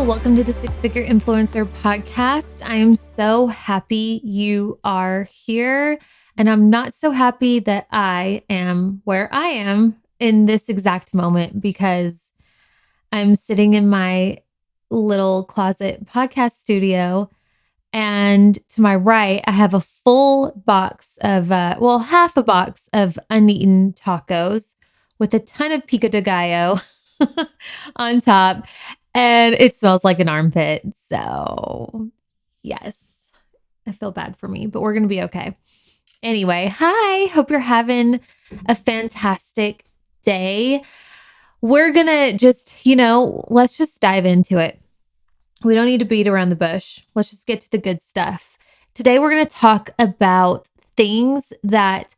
Hello, welcome to the Six Figure Influencer Podcast. I am so happy you are here, and I'm not so happy that I am where I am in this exact moment because I'm sitting in my little closet podcast studio, and to my right, I have a full box of, half a box of uneaten tacos with a ton of pico de gallo on top. And it smells like an armpit. So, yes, I feel bad for me, but we're going to be okay. Anyway, hi. Hope you're having a fantastic day. We're going to just, let's just dive into it. We don't need to beat around the bush. Let's just get to the good stuff. Today, we're going to talk about things that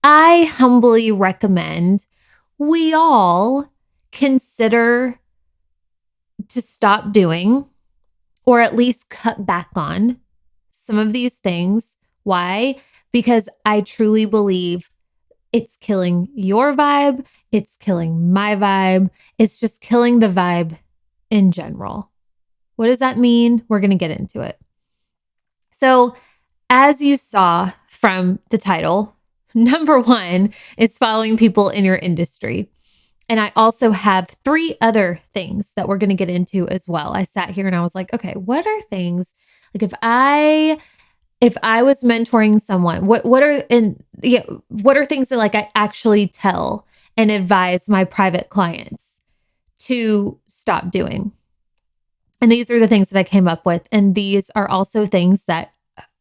I humbly recommend we all consider to stop doing, or at least cut back on some of these things. Why? Because I truly believe it's killing your vibe. It's killing my vibe. It's just killing the vibe in general. What does that mean? We're going to get into it. So, as you saw from the title, number one is following people in your industry. And I also have 3 other things that we're going to get into as well. I sat here and I was like, okay, what are things like if I was mentoring someone, what are things that like I actually tell and advise my private clients to stop doing? And these are the things that I came up with. And these are also things that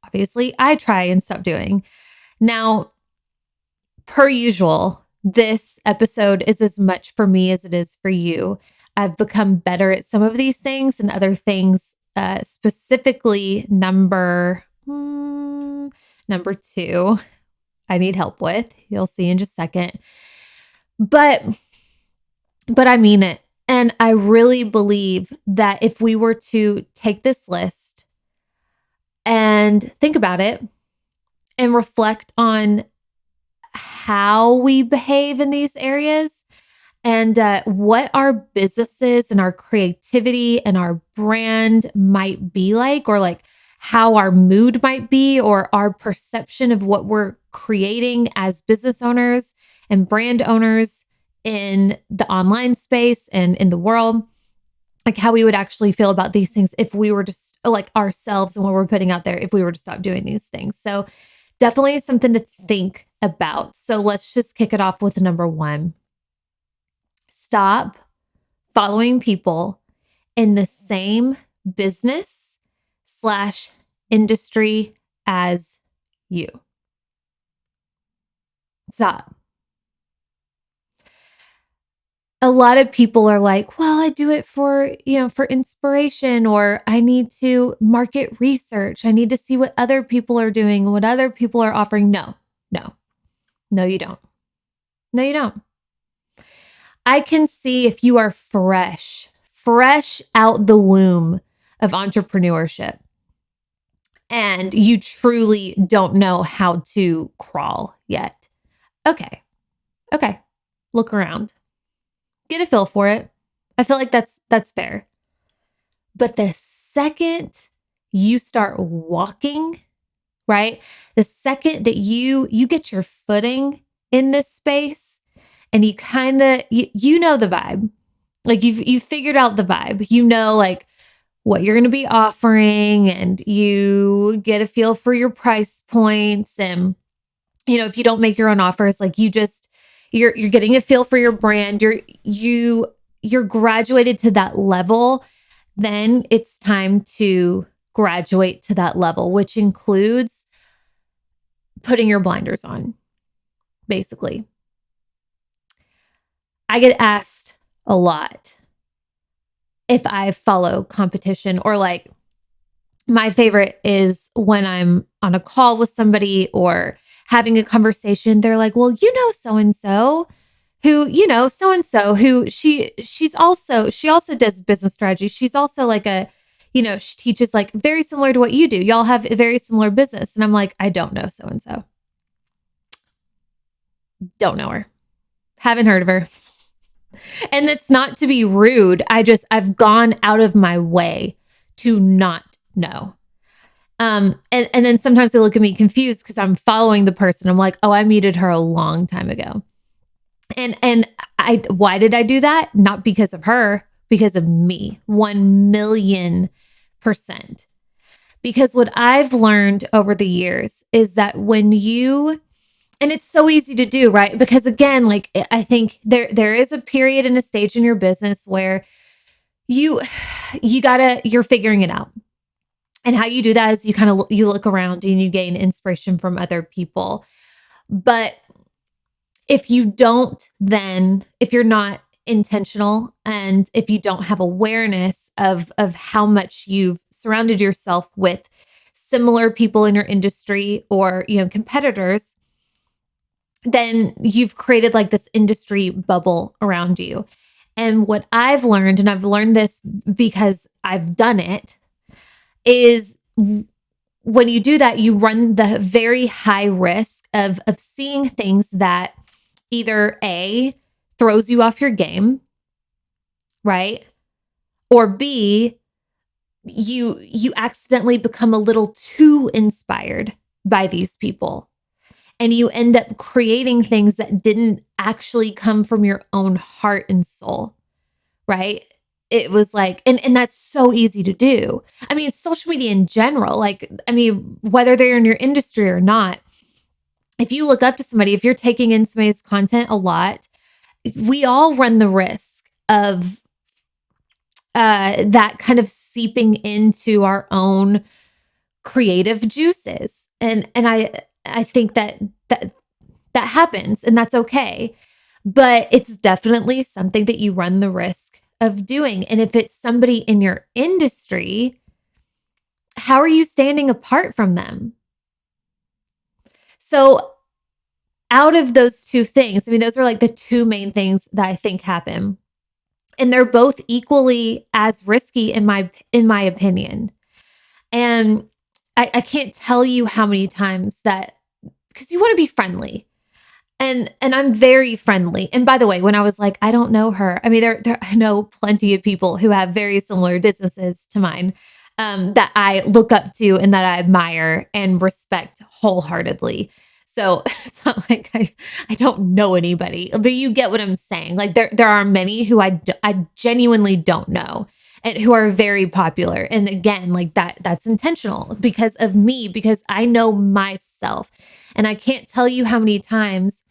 obviously I try and stop doing. Now, per usual, this episode is as much for me as it is for you. I've become better at some of these things and other things, specifically number 2, I need help with. You'll see in just a second. But I mean it. And I really believe that if we were to take this list and think about it and reflect on how we behave in these areas and what our businesses and our creativity and our brand might be like, or like how our mood might be, or our perception of what we're creating as business owners and brand owners in the online space and in the world, like how we would actually feel about these things if we were just like ourselves and what we're putting out there, if we were to stop doing these things. So definitely something to think about. So let's just kick it off with number 1. Stop following people in the same business/industry as you. Stop. A lot of people are like, well, I do it for inspiration, or I need to market research. I need to see what other people are doing, what other people are offering. No, you don't. No, you don't. I can see if you are fresh out the womb of entrepreneurship and you truly don't know how to crawl yet. Okay. Look around. Get a feel for it. I feel like that's fair. But the second you start walking, right? The second that you get your footing in this space and you kind of, you know the vibe, like you've figured out the vibe, like what you're going to be offering, and you get a feel for your price points. And, if you don't make your own offers, like you're getting a feel for your brand, you're graduated to that level, then it's time to graduate to that level, which includes putting your blinders on, basically. I get asked a lot if I follow competition, or like my favorite is when I'm on a call with somebody or having a conversation, they're like, well, so-and-so who, so-and-so who she also does business strategy. She's also like she teaches like very similar to what you do. Y'all have a very similar business. And I'm like, I don't know so-and-so. Don't know her. Haven't heard of her. And it's not to be rude. I've gone out of my way to not know. And then sometimes they look at me confused because I'm following the person. I'm like, oh, I muted her a long time ago. And why did I do that? Not because of her, because of me. 1,000,000%. Because what I've learned over the years is that and it's so easy to do, right? Because again, like I think there is a period and a stage in your business where you're figuring it out. And how you do that is you look around and you gain inspiration from other people. But if you're not intentional and if you don't have awareness of how much you've surrounded yourself with similar people in your industry or, competitors, then you've created like this industry bubble around you. And what I've learned, and I've learned this because I've done it, is when you do that, you run the very high risk of seeing things that either A, throws you off your game, right? Or B, you accidentally become a little too inspired by these people. And you end up creating things that didn't actually come from your own heart and soul, right? It was like, and that's so easy to do. I mean, social media in general, whether they're in your industry or not, if you look up to somebody, if you're taking in somebody's content a lot, we all run the risk of that kind of seeping into our own creative juices. And I think that happens, and that's okay. But it's definitely something that you run the risk of doing. And if it's somebody in your industry, how are you standing apart from them? So out of those two things, those are like the two main things that I think happen. And they're both equally as risky in my opinion. And I can't tell you how many times because you want to be friendly. And I'm very friendly. And by the way, when I was like, I don't know her, I know plenty of people who have very similar businesses to mine that I look up to and that I admire and respect wholeheartedly. So it's not like I don't know anybody, but you get what I'm saying. Like there are many who I genuinely don't know and who are very popular. And again, like that's intentional because of me, because I know myself. And I can't tell you how many times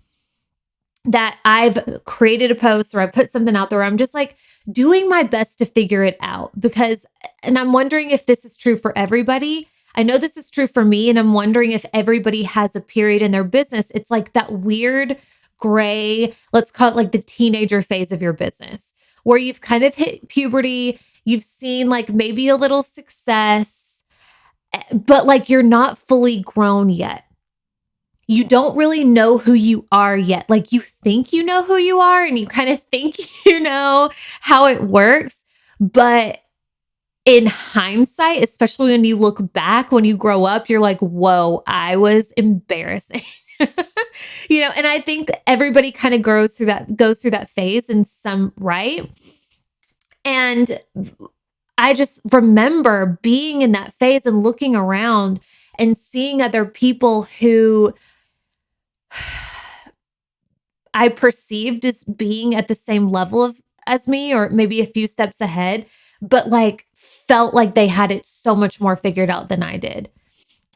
that I've created a post or I put something out there where I'm just like doing my best to figure it out and I'm wondering if this is true for everybody. I know this is true for me, and I'm wondering if everybody has a period in their business. It's like that weird gray, let's call it like the teenager phase of your business, where you've kind of hit puberty, you've seen like maybe a little success, but like you're not fully grown yet. You don't really know who you are yet. Like you think you know who you are and you kind of think you know how it works. But in hindsight, especially when you look back, when you grow up, you're like, whoa, I was embarrassing. And I think everybody kind of goes through that phase in some, right? And I just remember being in that phase and looking around and seeing other people who I perceived as being at the same level as me, or maybe a few steps ahead, but like felt like they had it so much more figured out than I did,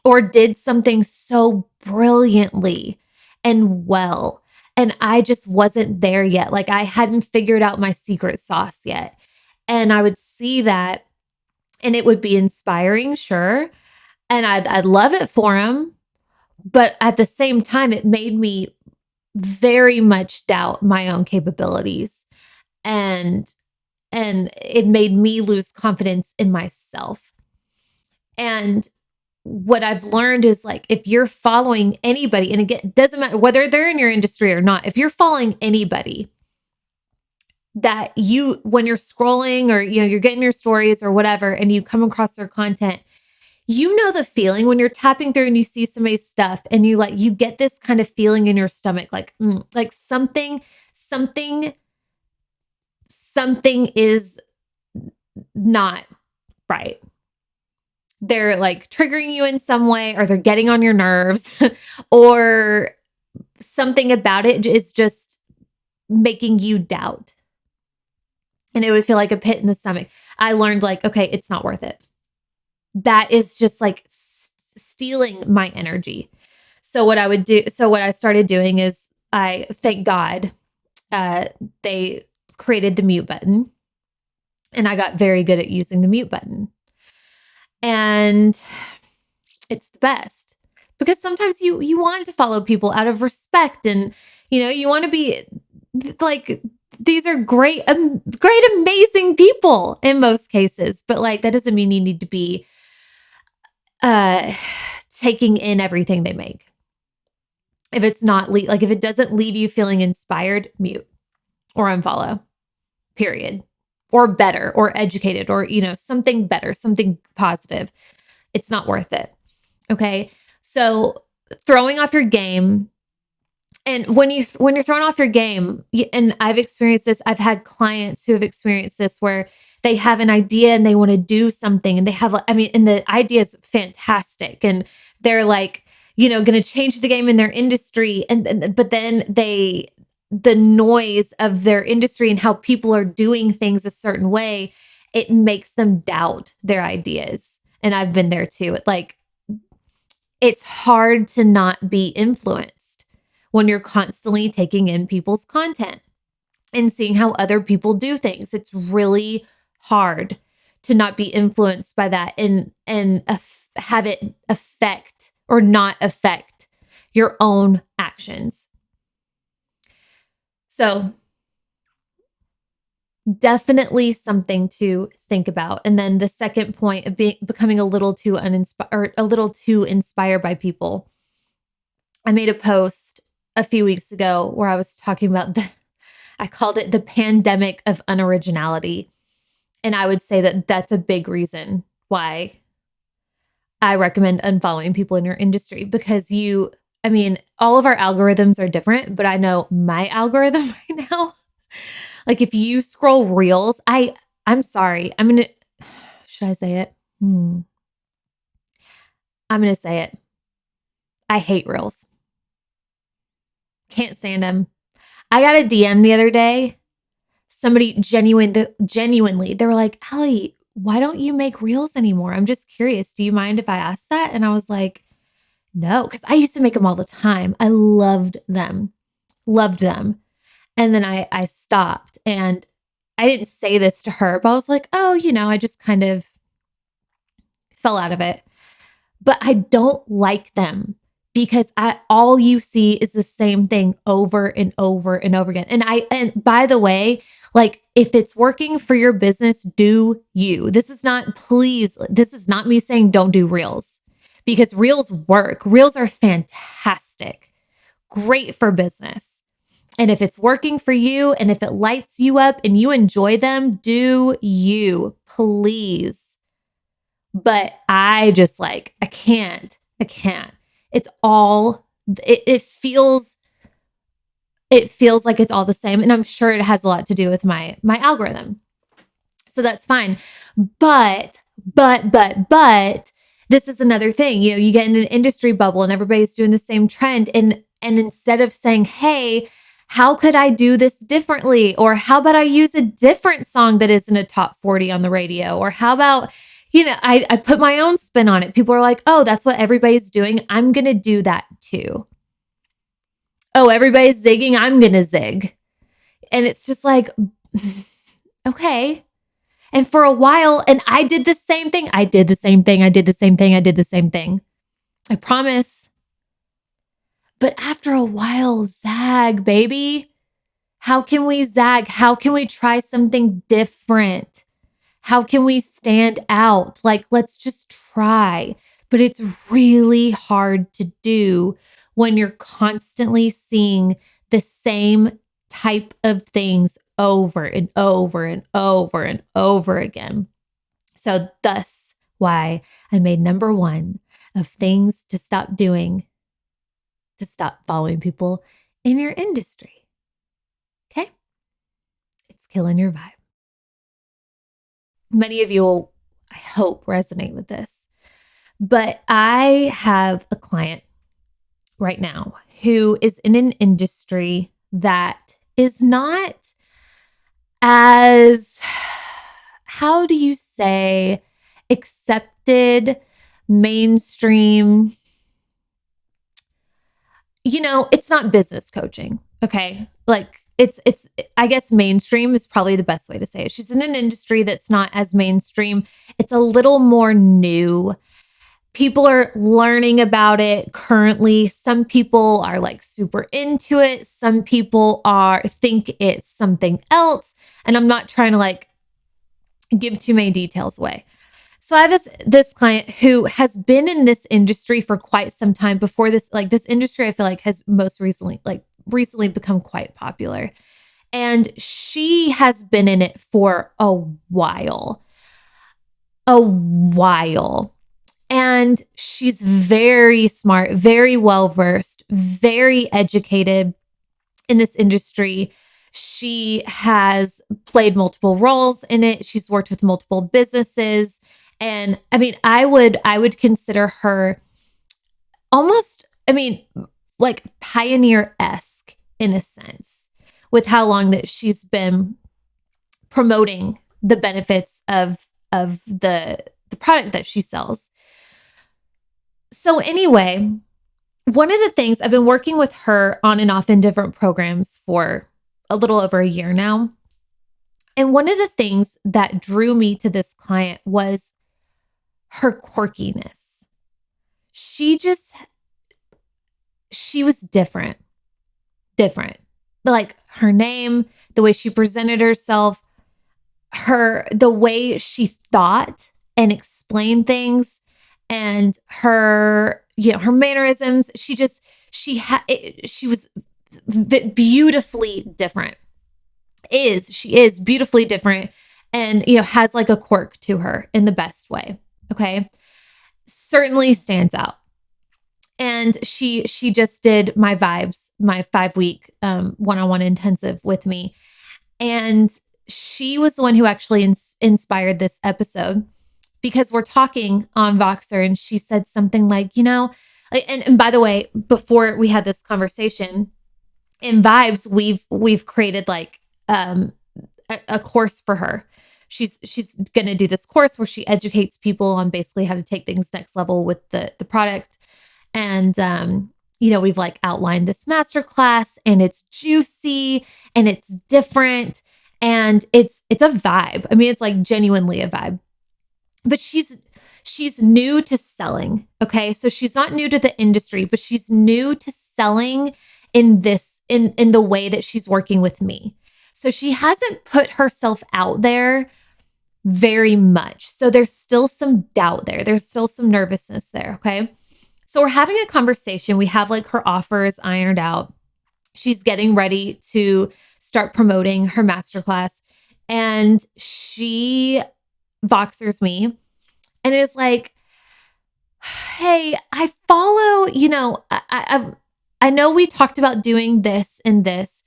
or did something so brilliantly and well. And I just wasn't there yet. Like I hadn't figured out my secret sauce yet. And I would see that and it would be inspiring, sure. And I'd love it for them. But at the same time, it made me very much doubt my own capabilities. And it made me lose confidence in myself. And what I've learned is like, if you're following anybody, and again, it doesn't matter whether they're in your industry or not, if you're following anybody that when you're scrolling or, you're getting your stories or whatever, and you come across their content, you know the feeling when you're tapping through and you see somebody's stuff and you get this kind of feeling in your stomach, like something something is not right. They're like triggering you in some way, or they're getting on your nerves, or something about it is just making you doubt. And it would feel like a pit in the stomach. I learned like, okay, it's not worth it. That is just like stealing my energy. So what I started doing is thank God, they created the mute button, and I got very good at using the mute button. And it's the best, because sometimes you want to follow people out of respect, and you want to be like, these are great, amazing people in most cases, but like that doesn't mean you need to be taking in everything they make. If it's not like if it doesn't leave you feeling inspired, mute or unfollow. Period. Or better, or educated, or something better, something positive. It's not worth it. Okay? So, throwing off your game, and when you're thrown off your game, and I've experienced this, I've had clients who have experienced this, where they have an idea and they want to do something, and they have, and the idea is fantastic, and they're like, going to change the game in their industry, but then the noise of their industry and how people are doing things a certain way, it makes them doubt their ideas. And I've been there too. It's hard to not be influenced when you're constantly taking in people's content and seeing how other people do things. It's really hard to not be influenced by that and have it affect or not affect your own actions. So definitely something to think about. And then the second point of becoming a little too inspired by people. I made a post a few weeks ago where I was talking about I called it the pandemic of unoriginality. And I would say that that's a big reason why I recommend unfollowing people in your industry, because all of our algorithms are different, but I know my algorithm right now, like if you scroll reels, I'm sorry. Should I say it? I'm going to say it. I hate reels. Can't stand them. I got a DM the other day. Somebody genuinely, they were like, Allie, why don't you make reels anymore? I'm just curious. Do you mind if I ask that? And I was like, no, because I used to make them all the time. I loved them. And then I stopped, and I didn't say this to her, but I was like, oh, I just kind of fell out of it. But I don't like them, because all you see is the same thing over and over and over again. And by the way, like if it's working for your business, do you. This is not me saying don't do reels, because reels work. Reels are fantastic. Great for business. And if it's working for you, and if it lights you up and you enjoy them, do you, please. But I just I can't. It's all, it feels like it's all the same. And I'm sure it has a lot to do with my algorithm. So that's fine. But this is another thing. You get in an industry bubble and everybody's doing the same trend. And instead of saying, hey, how could I do this differently? Or how about I use a different song that isn't a top 40 on the radio? Or how about, I put my own spin on it. People are like, oh, that's what everybody's doing. I'm going to do that too. Oh, everybody's zigging. I'm going to zig. And it's just like, okay. And for a while, and I did the same thing. I promise. But after a while, zag, baby. How can we zag? How can we try something different? How can we stand out? Let's just try. But it's really hard to do when you're constantly seeing the same type of things over and over and over and over again. So thus why I made number 1 of things to stop doing, to stop following people in your industry. Okay? It's killing your vibe. Many of you will, I hope, resonate with this. But I have a client right now who is in an industry that is not as, how do you say, accepted, mainstream. It's not business coaching. Okay. Like it's, I guess mainstream is probably the best way to say it. She's in an industry that's not as mainstream. It's a little more new. People are learning about it currently. Some people are like super into it. Some people think it's something else. And I'm not trying to like give too many details away. So I have this client who has been in this industry for quite some time. Before this, like this industry, I feel like has most recently become quite popular. And she has been in it for a while. And she's very smart, very well-versed, very educated in this industry. She has played multiple roles in it. She's worked with multiple businesses. And I mean, I would consider her almost, like pioneer-esque in a sense, with how long that she's been promoting the benefits of the product that she sells. So anyway, one of the things, I've been working with her on and off in different programs for a little over a year now. And one of the things that drew me to this client was her quirkiness. She was different. Like her name, the way she presented herself, the way she thought and explained things, and her mannerisms. She was beautifully different. She is beautifully different, and has like a quirk to her in the best way. Okay. Certainly stands out. And she just did my 5-week one-on-one intensive with me. And she was the one who actually inspired this episode, because we're talking on Voxer and she said something like, and by the way, before we had this conversation in Vibes, we've created like a course for her. She's going to do this course where she educates people on basically how to take things next level with the product. And, we've like outlined this masterclass, and it's juicy and it's different and it's a vibe. I mean, it's like genuinely a vibe, but she's new to selling. Okay. So she's not new to the industry, but she's new to selling in the way that she's working with me. So she hasn't put herself out there very much. So there's still some doubt there. There's still some nervousness there. Okay. So we're having a conversation. We have like her offers ironed out. She's getting ready to start promoting her masterclass, and she Voxers me and is like, hey, I follow, I know we talked about doing this and this,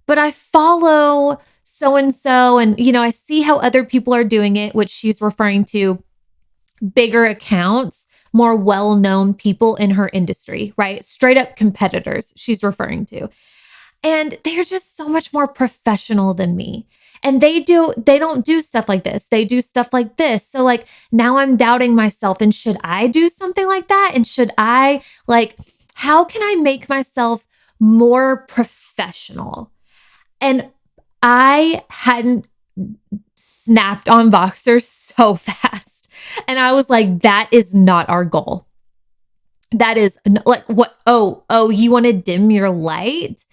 but I follow so-and-so, and, I see how other people are doing it, which she's referring to bigger accounts, more well-known people in her industry, right? Straight up competitors she's referring to. And they're just so much more professional than me. And they don't do stuff like this. They do stuff like this. So like now I'm doubting myself, and should I do something like that? And should I how can I make myself more professional? And I hadn't snapped on Voxer so fast. And I was like, that is not our goal. That is like, what? Oh, you want to dim your light?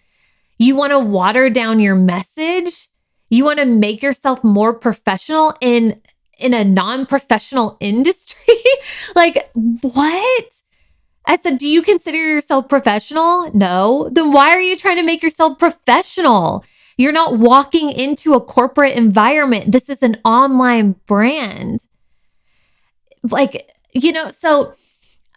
You want to water down your message? You want to make yourself more professional in a non-professional industry? Like, what? I said, do you consider yourself professional? No. Then why are you trying to make yourself professional? You're not walking into a corporate environment. This is an online brand. So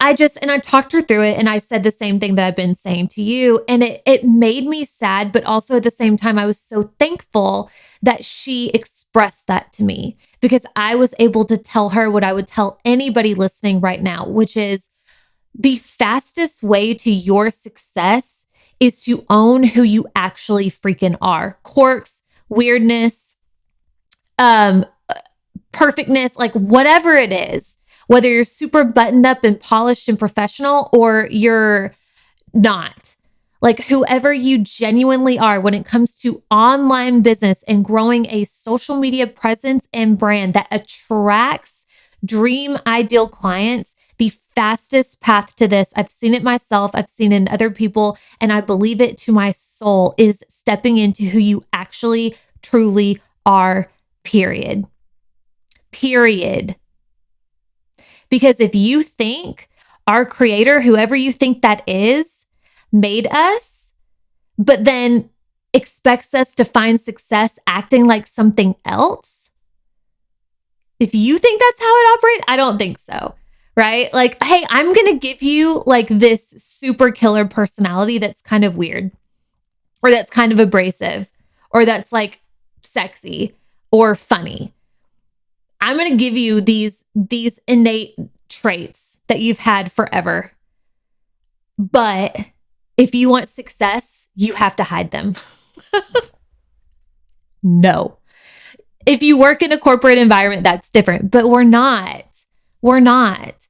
and I talked her through it and I said the same thing that I've been saying to you. And it made me sad, but also at the same time, I was so thankful that she expressed that to me because I was able to tell her what I would tell anybody listening right now, which is the fastest way to your success is to own who you actually freaking are. Quirks, weirdness, perfectness, like whatever it is, whether you're super buttoned up and polished and professional or you're not, like whoever you genuinely are when it comes to online business and growing a social media presence and brand that attracts dream ideal clients, the fastest path to this, I've seen it myself, I've seen it in other people, and I believe it to my soul, is stepping into who you actually truly are, period. Period. Because if you think our creator, whoever you think that is, made us, but then expects us to find success acting like something else, if you think that's how it operates, I don't think so. Right? Like, hey, I'm going to give you like this super killer personality that's kind of weird, or that's kind of abrasive, or that's like sexy or funny. I'm going to give you these innate traits that you've had forever. But if you want success, you have to hide them. No. If you work in a corporate environment, that's different, but we're not. We're not.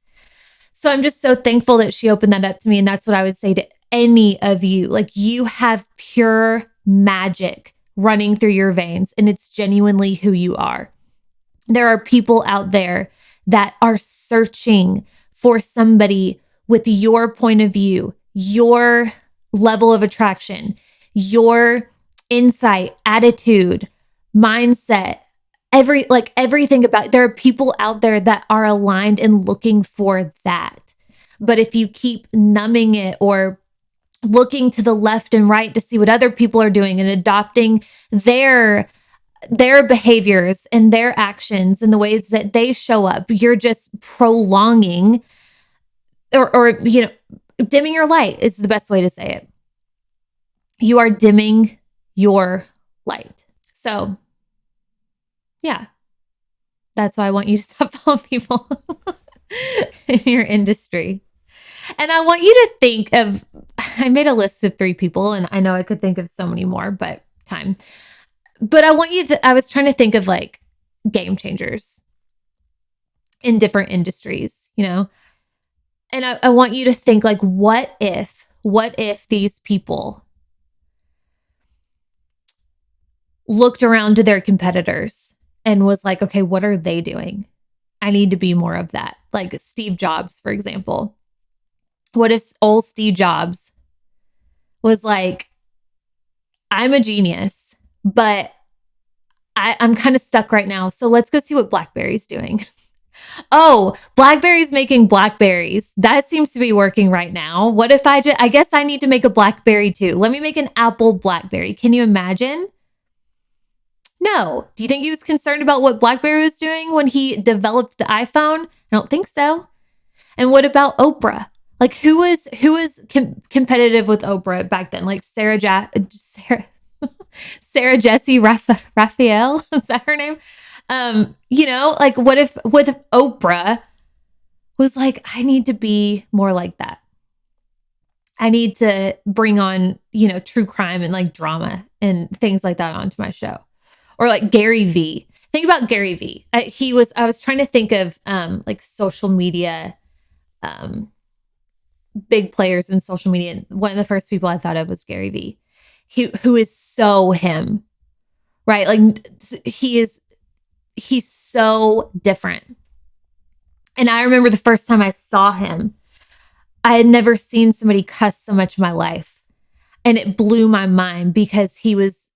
So I'm just so thankful that she opened that up to me. And that's what I would say to any of you. Like, you have pure magic running through your veins, and it's genuinely who you are. There are people out there that are searching for somebody with your point of view, your level of attraction, your insight, attitude, mindset, everything about. There are people out there that are aligned and looking for that. But if you keep numbing it or looking to the left and right to see what other people are doing and adopting their behaviors and their actions and the ways that they show up, you're just prolonging or dimming your light is the best way to say it. You are dimming your light. So yeah, that's why I want you to stop following people in your industry. And I want you to think of, I made a list of 3 people, and I know I could think of so many more, but time. But I was trying to think of like game changers in different industries, And I want you to think like, what if these people looked around to their competitors and was like, okay, what are they doing? I need to be more of that. Like Steve Jobs, for example. What if old Steve Jobs was like, I'm a genius, but I'm kind of stuck right now. So let's go see what BlackBerry's doing. Oh, BlackBerry's making Blackberries. That seems to be working right now. What if I guess I need to make a BlackBerry too. Let me make an Apple BlackBerry. Can you imagine? No. Do you think he was concerned about what BlackBerry was doing when he developed the iPhone? I don't think so. And what about Oprah? Like who was competitive with Oprah back then? Like Sarah Jessy Raphael, is that her name? Like what if Oprah was like, I need to be more like that. I need to bring on, true crime and like drama and things like that onto my show. Or like Gary Vee. Think about Gary Vee. I was trying to think of like social media, big players in social media. And one of the first people I thought of was Gary Vee. Who is so him, right? Like he's so different. And I remember the first time I saw him, I had never seen somebody cuss so much in my life. And it blew my mind because he was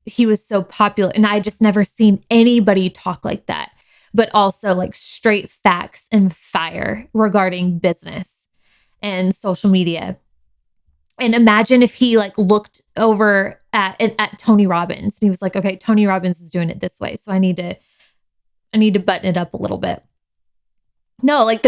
so popular, and I just never seen anybody talk like that, but also like straight facts and fire regarding business and social media. And imagine if he like looked over at Tony Robbins and he was like, okay, Tony Robbins is doing it this way, so I need to button it up a little bit. No, like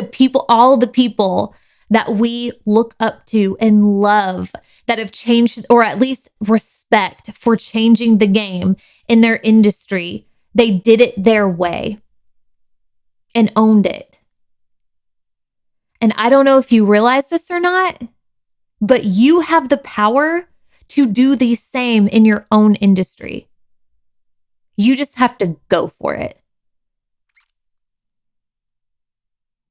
all the people that we look up to and love that have changed, or at least respect for changing the game in their industry. They did it their way and owned it. And I don't know if you realize this or not, but you have the power to do the same in your own industry. You just have to go for it.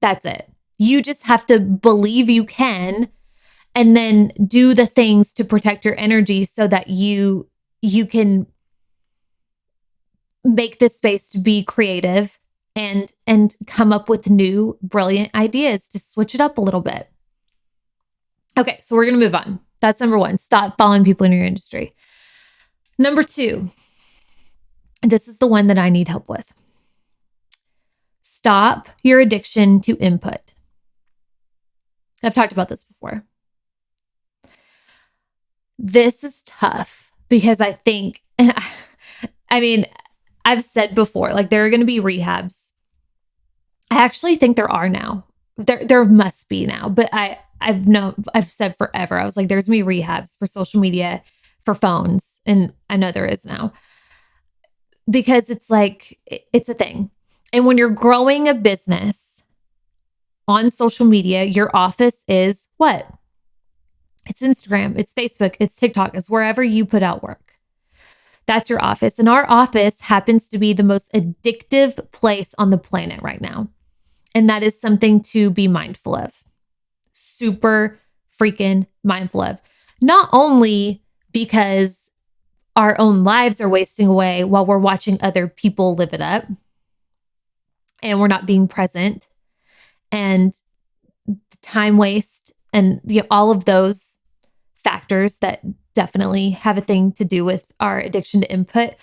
That's it. You just have to believe you can, and then do the things to protect your energy so that you can make this space to be creative and come up with new brilliant ideas to switch it up a little bit. Okay, so we're going to move on. That's number 1. Stop following people in your industry. Number 2, this is the one that I need help with. Stop your addiction to input. I've talked about this before. This is tough because I think, and I mean, I've said before, like there are going to be rehabs. I actually think there are now. There must be now, but I've said forever. I was like, there's going to be rehabs for social media, for phones. And I know there is now because it's like, it's a thing. And when you're growing a business on social media, your office is what? It's Instagram, it's Facebook, it's TikTok, it's wherever you put out work. That's your office. And our office happens to be the most addictive place on the planet right now. And that is something to be mindful of. Super freaking mindful of. Not only because our own lives are wasting away while we're watching other people live it up and we're not being present, and time waste and all of those factors that definitely have a thing to do with our addiction to input,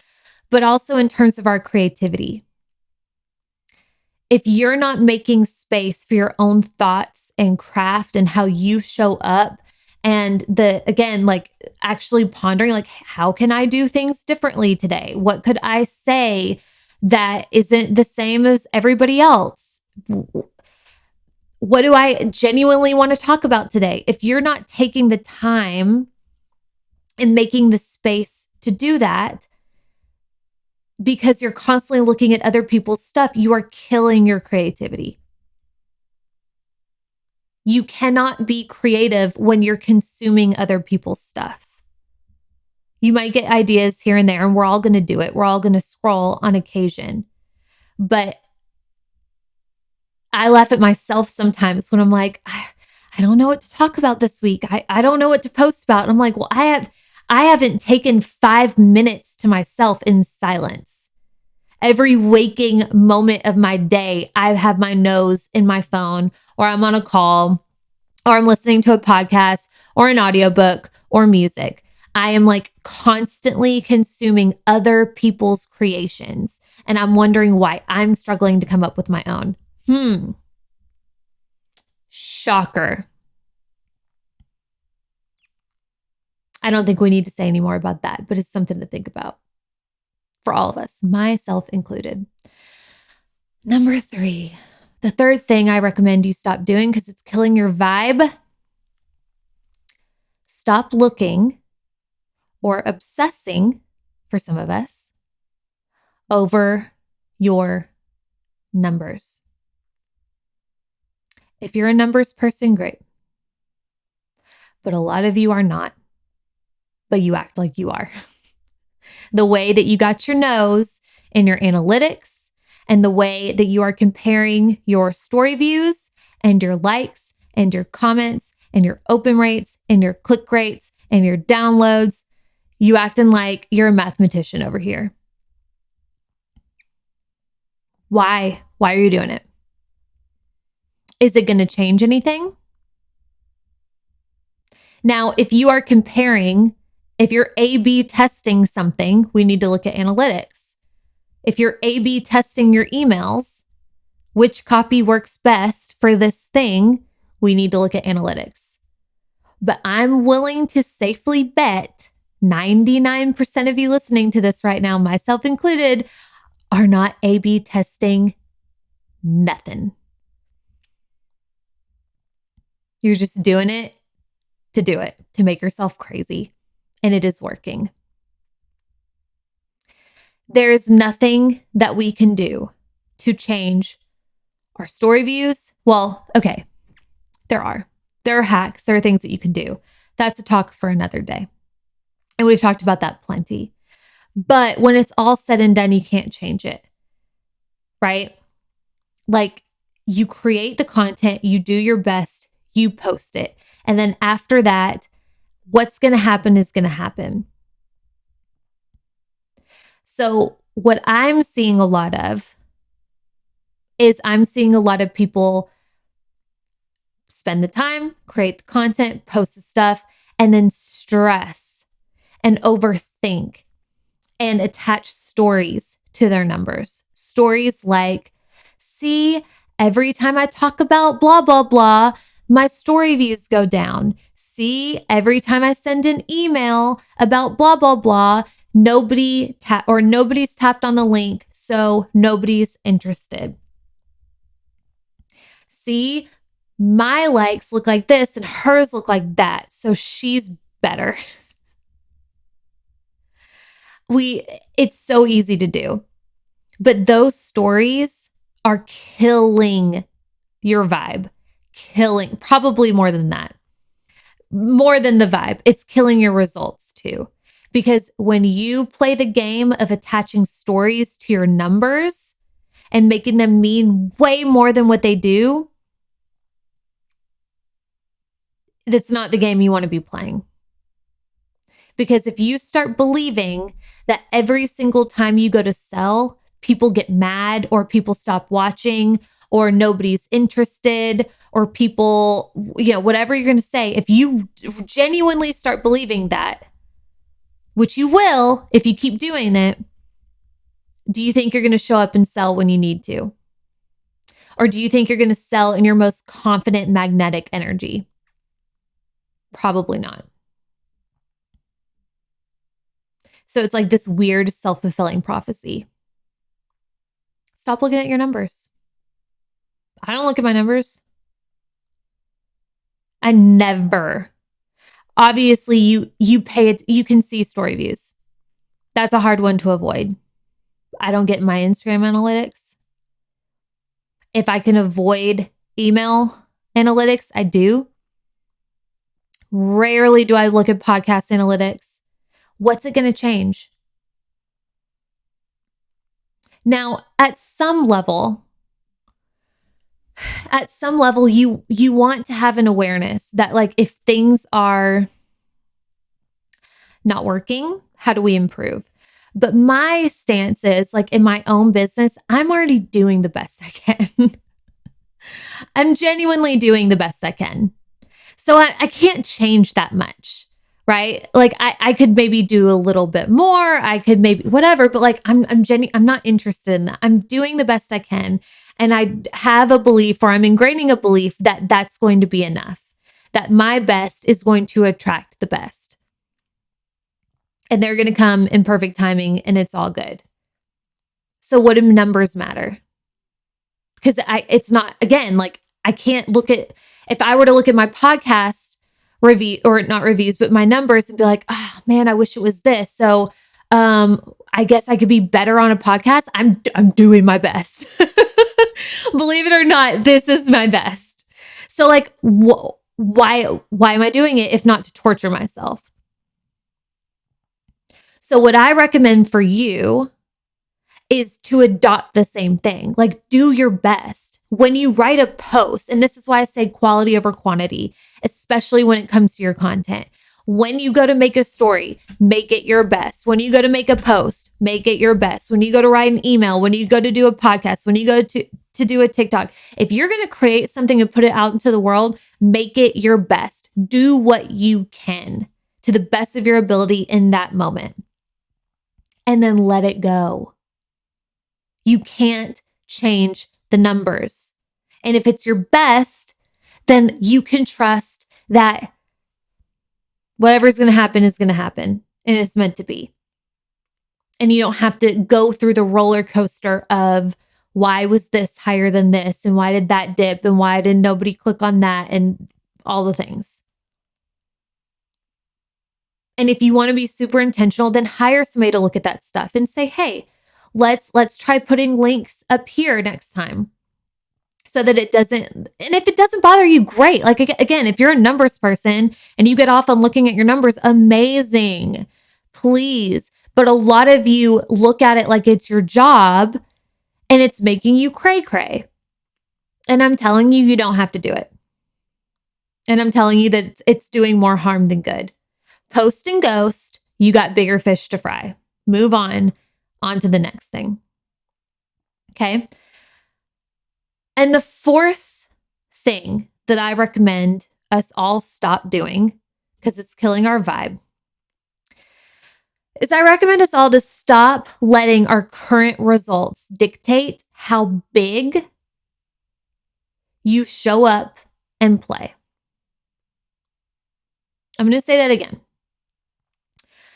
but also in terms of our creativity. If you're not making space for your own thoughts and craft and how you show up, and actually pondering, like, how can I do things differently today? What could I say that isn't the same as everybody else? What do I genuinely want to talk about today? If you're not taking the time and making the space to do that, because you're constantly looking at other people's stuff, you are killing your creativity. You cannot be creative when you're consuming other people's stuff. You might get ideas here and there, and we're all going to do it. We're all going to scroll on occasion. But I laugh at myself sometimes when I'm like, I don't know what to talk about this week. I don't know what to post about. And I'm like, well, I haven't taken 5 minutes to myself in silence. Every waking moment of my day, I have my nose in my phone, or I'm on a call, or I'm listening to a podcast or an audiobook or music. I am like constantly consuming other people's creations. And I'm wondering why I'm struggling to come up with my own. Shocker. I don't think we need to say any more about that, but it's something to think about for all of us, myself included. Number 3, the third thing I recommend you stop doing because it's killing your vibe. Stop looking or obsessing, for some of us, over your numbers. If you're a numbers person, great. But a lot of you are not. But you act like you are. The way that you got your nose in your analytics, and the way that you are comparing your story views and your likes and your comments and your open rates and your click rates and your downloads, you acting like you're a mathematician over here. Why? Why are you doing it? Is it going to change anything? Now, if you are comparing, if you're A/B testing something, we need to look at analytics. If you're A/B testing your emails, which copy works best for this thing, we need to look at analytics. But I'm willing to safely bet 99% of you listening to this right now, myself included, are not A/B testing nothing. You're just doing it, to make yourself crazy. And it is working. There is nothing that we can do to change our story views. Well, okay, there are. There are hacks. There are things that you can do. That's a talk for another day. And we've talked about that plenty. But when it's all said and done, you can't change it, right? Like, you create the content, you do your best, you post it. And then after that, what's going to happen is going to happen. So what I'm seeing a lot of is I'm seeing a lot of people spend the time, create the content, post the stuff, and then stress and overthink and attach stories to their numbers. Stories like, see, every time I talk about blah, blah, blah, my story views go down. See, every time I send an email about blah, blah, blah, nobody's tapped on the link, so nobody's interested. See, my likes look like this and hers look like that, so she's better. It's so easy to do. But those stories are killing your vibe. Probably more than that. More than the vibe. It's killing your results too. Because when you play the game of attaching stories to your numbers and making them mean way more than what they do, that's not the game you want to be playing. Because if you start believing that every single time you go to sell, people get mad or people stop watching or nobody's interested or people, whatever you're going to say, if you genuinely start believing that, which you will if you keep doing it, do you think you're going to show up and sell when you need to? Or do you think you're going to sell in your most confident magnetic energy? Probably not. So it's like this weird self-fulfilling prophecy. Stop looking at your numbers. I don't look at my numbers. I never. Obviously, you pay it. You can see story views. That's a hard one to avoid. I don't get my Instagram analytics. If I can avoid email analytics, I do. Rarely do I look at podcast analytics. What's it going to change? Now, at some level, you want to have an awareness that, like, if things are not working, how do we improve? But my stance is, like, in my own business, I'm already doing the best I can. I'm genuinely doing the best I can. So I can't change that much, right? Like, I could maybe do a little bit more. I could maybe whatever, but like, I'm not interested in that. I'm doing the best I can. And I have a belief, or I'm ingraining a belief that that's going to be enough, that my best is going to attract the best. And they're going to come in perfect timing and it's all good. So what do numbers matter? Because it's not, again, like, I can't look at, if I were to look at my podcast review, or not reviews, but my numbers, and be like, oh man, I wish it was this. So I guess I could be better on a podcast. I'm doing my best. Believe it or not, this is my best. So like, why am I doing it if not to torture myself? So what I recommend for you is to adopt the same thing. Like, do your best. When you write a post, and this is why I say quality over quantity, especially when it comes to your content. When you go to make a story, make it your best. When you go to make a post, make it your best. When you go to write an email, when you go to do a podcast, when you go to do a TikTok, if you're going to create something and put it out into the world, make it your best. Do what you can to the best of your ability in that moment. And then let it go. You can't change the numbers. And if it's your best, then you can trust that whatever's going to happen is going to happen, and it's meant to be. And you don't have to go through the roller coaster of, why was this higher than this? And why did that dip? And why did nobody click on that? And all the things. And if you want to be super intentional, then hire somebody to look at that stuff and say, hey, let's try putting links up here next time so that it doesn't, and if it doesn't bother you, great. Like, again, if you're a numbers person and you get off on looking at your numbers, amazing, please. But a lot of you look at it like it's your job and it's making you cray cray. And I'm telling you, you don't have to do it. And I'm telling you that it's doing more harm than good. Post and ghost, you got bigger fish to fry. Move on to the next thing. Okay. And the fourth thing that I recommend us all stop doing, because it's killing our vibe, is I recommend us all to stop letting our current results dictate how big you show up and play. I'm going to say that again.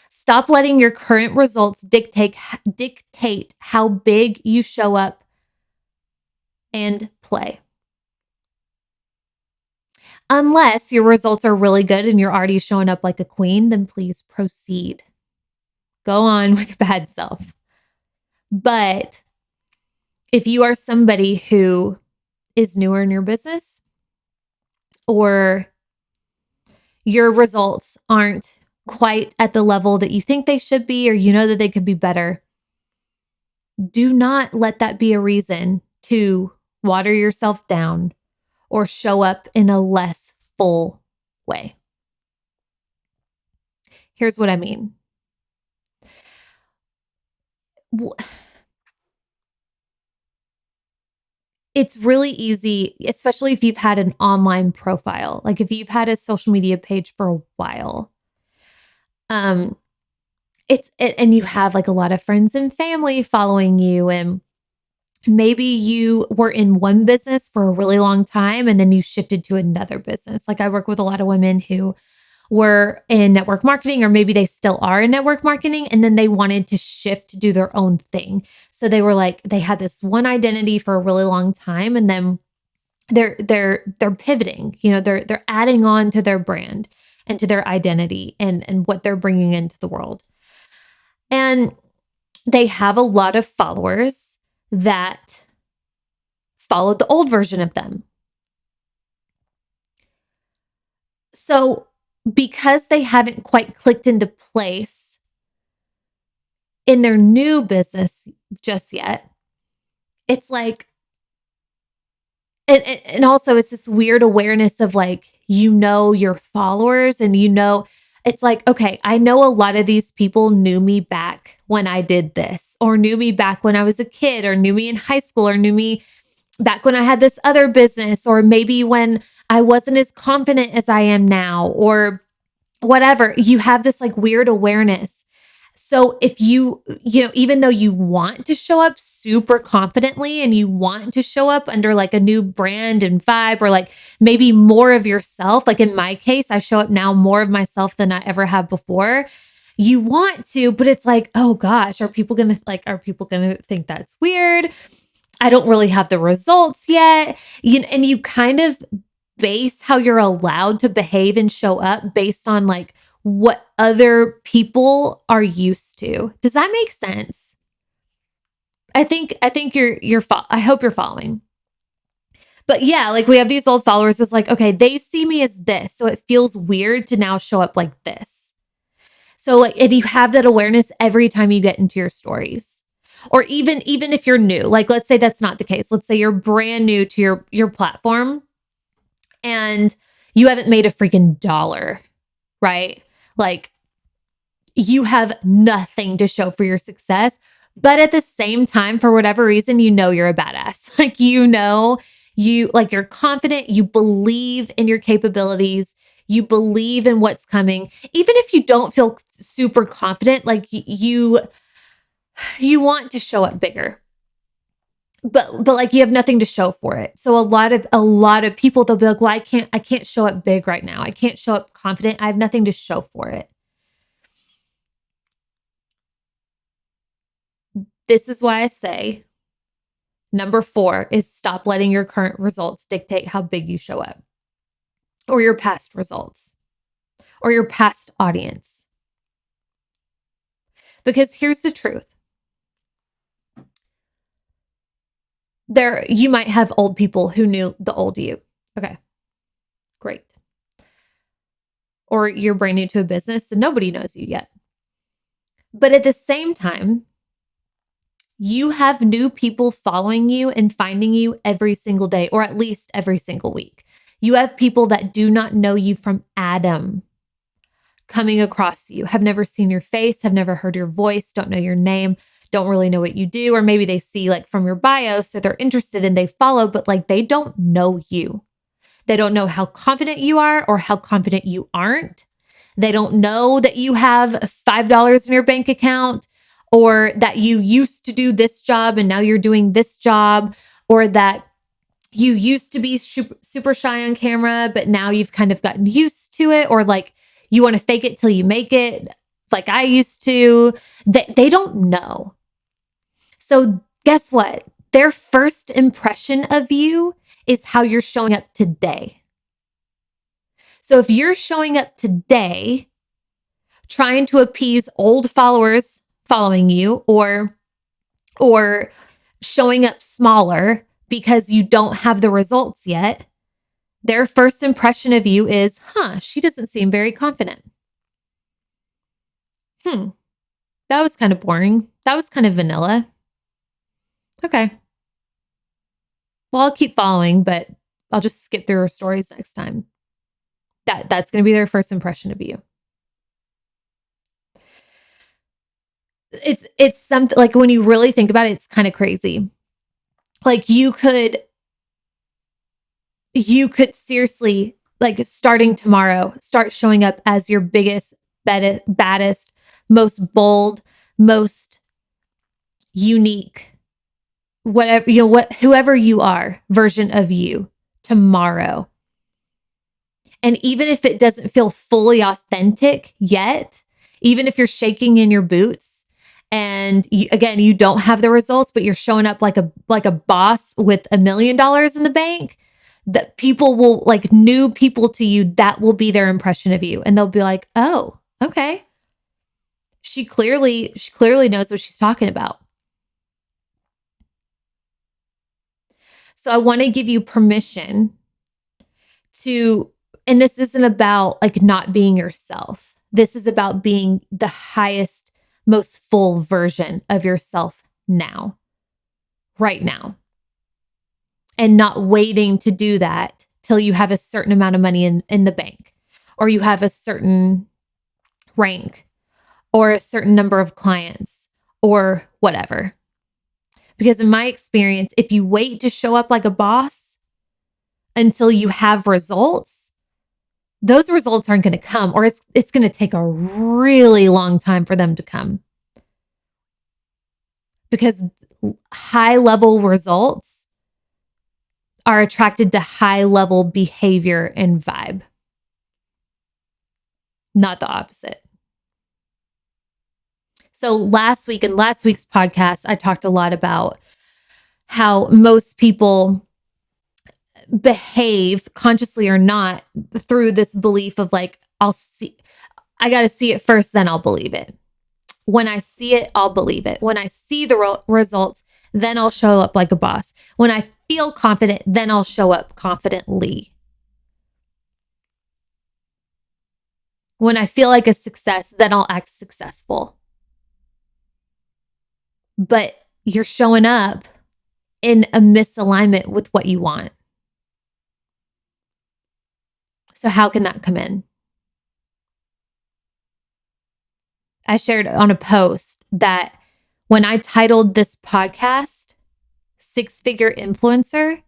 Stop letting your current results dictate how big you show up and play. Unless your results are really good and you're already showing up like a queen, then please proceed. Go on with your bad self. But if you are somebody who is newer in your business, or your results aren't quite at the level that you think they should be, or you know that they could be better, do not let that be a reason to water yourself down or show up in a less full way. Here's what I mean. It's really easy, especially if you've had an online profile, like if you've had a social media page for a while. And you have like a lot of friends and family following you, and maybe you were in one business for a really long time and then you shifted to another business. Like I work with a lot of women who were in network marketing, or maybe they still are in network marketing, and then they wanted to shift to do their own thing. So they were like, they had this one identity for a really long time, and then they're pivoting. You know, they're adding on to their brand and to their identity and what they're bringing into the world. And they have a lot of followers that followed the old version of them. So because they haven't quite clicked into place in their new business just yet, it's like, and also it's this weird awareness of like, you know, your followers, and you know, it's like, okay, I know a lot of these people knew me back when I did this, or knew me back when I was a kid, or knew me in high school, or knew me back when I had this other business, or maybe when I wasn't as confident as I am now, or whatever. You have this like weird awareness. So if you know, even though you want to show up super confidently and you want to show up under like a new brand and vibe, or like maybe more of yourself, like in my case, I show up now more of myself than I ever have before. You want to, but it's like, oh gosh, are people going to think that's weird? I don't really have the results yet. And you kind of base how you're allowed to behave and show up based on like what other people are used to. Does that make sense? I think I hope you're following. But yeah, like we have these old followers. It's like, okay, they see me as this, so it feels weird to now show up like this. So like, if you have that awareness every time you get into your stories, or even if you're new, like let's say that's not the case. Let's say you're brand new to your platform and you haven't made a freaking dollar, right? Like you have nothing to show for your success, but at the same time, for whatever reason, you know, you're a badass. Like, you know, you're confident, you believe in your capabilities, you believe in what's coming. Even if you don't feel super confident, like you want to show up bigger. But like you have nothing to show for it. So a lot of people, they'll be like, well, I can't show up big right now. I can't show up confident. I have nothing to show for it. This is why I say number 4 is stop letting your current results dictate how big you show up. or your past results or your past audience. Because here's the truth. You might have old people who knew the old you. Okay, great. Or you're brand new to a business and nobody knows you yet. But at the same time, you have new people following you and finding you every single day, or at least every single week. You have people that do not know you from Adam coming across you, have never seen your face, have never heard your voice, don't know your name, don't really know what you do, or maybe they see like from your bio, so they're interested and they follow, but like they don't know you. They don't know how confident you are or how confident you aren't. They don't know that you have $5 in your bank account, or that you used to do this job and now you're doing this job, or that you used to be super shy on camera, but now you've kind of gotten used to it, or like you want to fake it till you make it, like I used to. They don't know. So guess what? Their first impression of you is how you're showing up today. So if you're showing up today trying to appease old followers following you, or showing up smaller because you don't have the results yet, their first impression of you is, she doesn't seem very confident. That was kind of boring. That was kind of vanilla. Okay. Well, I'll keep following, but I'll just skip through her stories next time. That's going to be their first impression of you. It's something like, when you really think about it, it's kind of crazy. Like you could seriously, like starting tomorrow, start showing up as your biggest, baddest, most bold, most unique, whatever, whoever you are, version of you tomorrow. And even if it doesn't feel fully authentic yet, even if you're shaking in your boots and you don't have the results, but you're showing up like a boss with $1 million in the bank, that people will, like new people to you, that will be their impression of you. And they'll be like, oh, okay. She clearly knows what she's talking about. So I want to give you permission to, and this isn't about like not being yourself. This is about being the highest, most full version of yourself now, right now. And not waiting to do that till you have a certain amount of money in the bank, or you have a certain rank, or a certain number of clients, or whatever. Because in my experience, if you wait to show up like a boss until you have results, those results aren't going to come, or it's going to take a really long time for them to come. Because high level results are attracted to high level behavior and vibe, not the opposite. So last week's podcast, I talked a lot about how most people behave, consciously or not, through this belief of like, I got to see it first, then I'll believe it. When I see it, I'll believe it. When I see the results, then I'll show up like a boss. When I feel confident, then I'll show up confidently. When I feel like a success, then I'll act successful. But you're showing up in a misalignment with what you want. So how can that come in? I shared on a post that when I titled this podcast, Six Figure Influencer,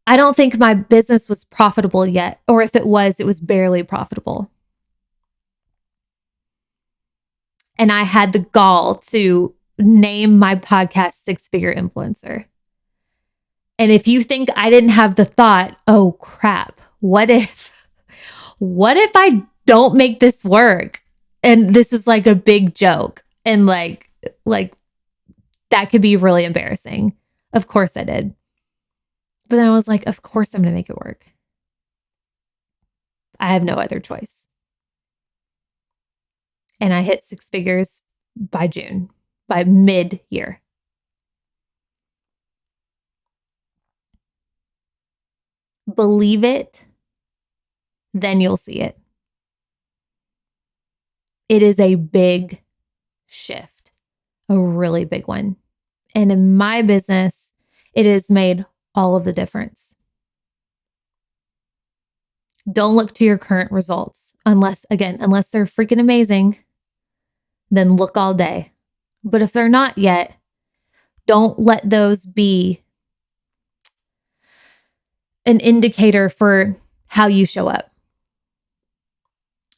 I don't think my business was profitable yet. Or if it was barely profitable. And I had the gall to name my podcast Six Figure Influencer. And if you think I didn't have the thought, oh crap, what if I don't make this work? And this is like a big joke. And like that could be really embarrassing. Of course I did. But then I was like, of course I'm going to make it work. I have no other choice. And I hit 6 figures by June, by mid-year. Believe it, then you'll see it. It is a big shift, a really big one. And in my business, it has made all of the difference. Don't look to your current results unless they're freaking amazing, then look all day. But if they're not yet, don't let those be an indicator for how you show up.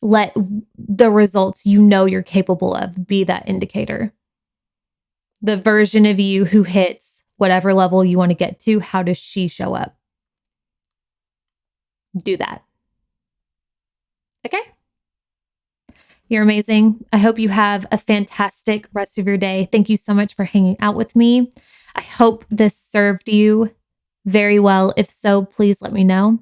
Let the results you know you're capable of be that indicator. The version of you who hits whatever level you want to get to, how does she show up? Do that. Okay? You're amazing. I hope you have a fantastic rest of your day. Thank you so much for hanging out with me. I hope this served you very well. If so, please let me know.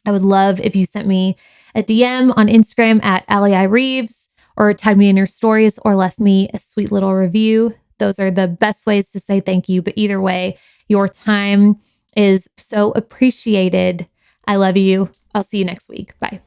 I would love if you sent me a DM on Instagram at Allie Reeves, or tagged me in your stories, or left me a sweet little review. Those are the best ways to say thank you. But either way, your time is so appreciated. I love you. I'll see you next week. Bye.